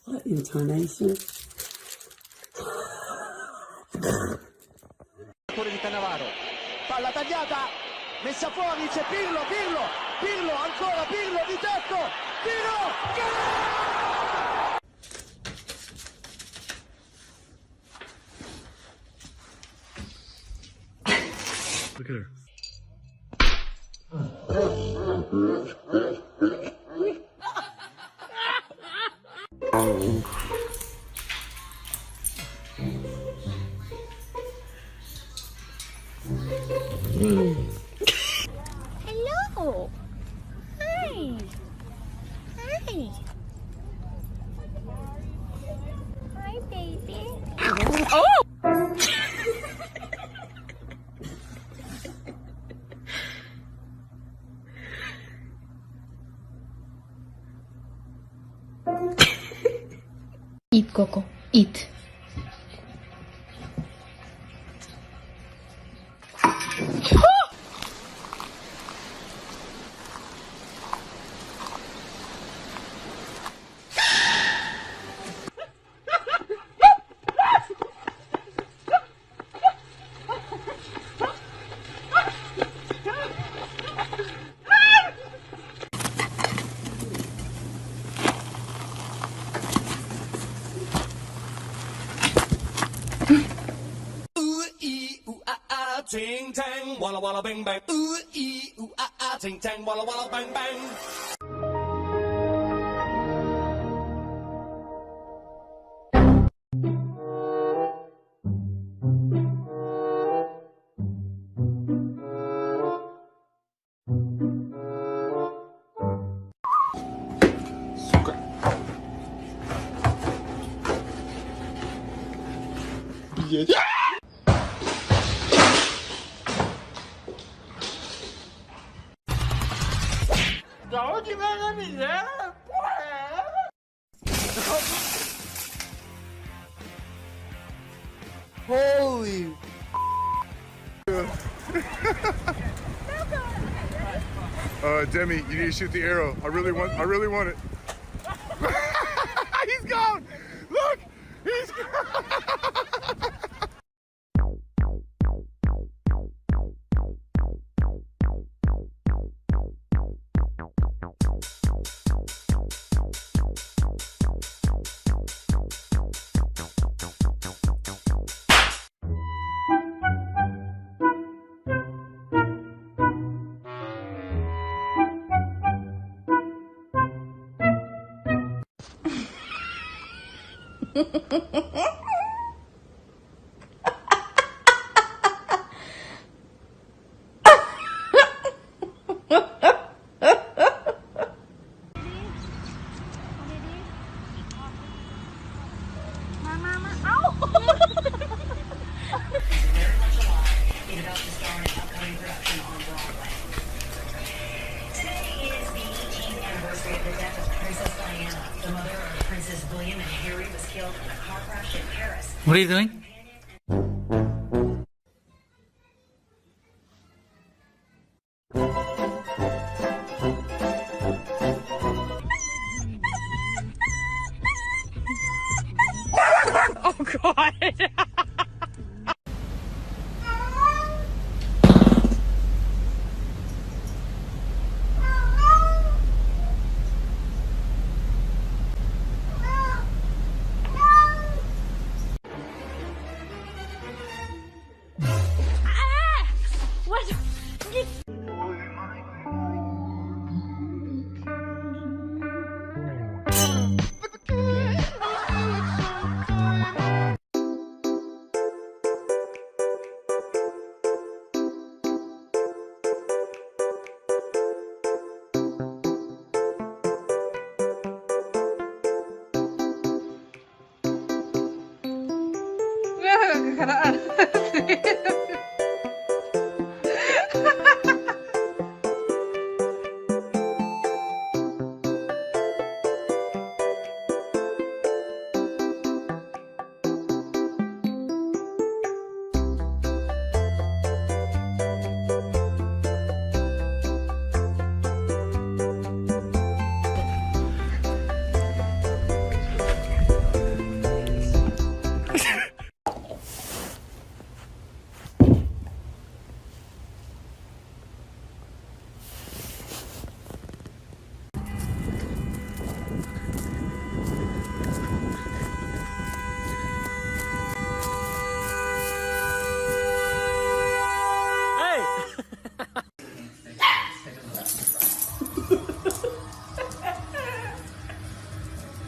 What intonation? Di Cannavaro, palla tagliata, messa fuori, c'è Pirlo, ancora Pirlo di tetto, tiro, Look at her. Hello. Hi. Hi. Hi, baby. Oh! Eat, Coco. Eat. Ting tang, walla walla bang bang. Ooh ee ooh ah ah, ting tang, walla walla bang bang. Yeah. Oggi va la miseria, Holy. Demi, you need to shoot the arrow. I really want it. He's gone. Look, he's gone. What are you doing? Oh God.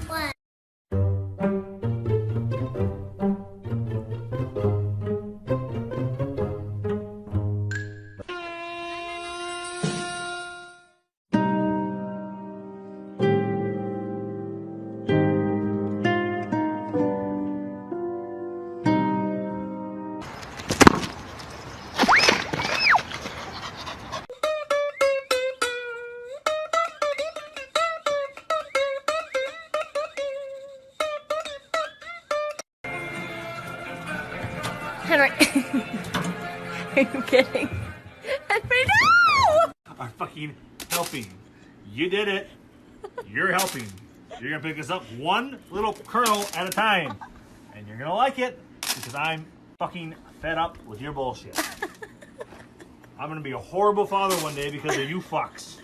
What? Henry. Are you kidding? Henry, no! Are fucking helping. You did it. You're helping. You're gonna pick this up one little kernel at a time. And you're gonna like it because I'm fucking fed up with your bullshit. I'm gonna be a horrible father one day because of you fucks.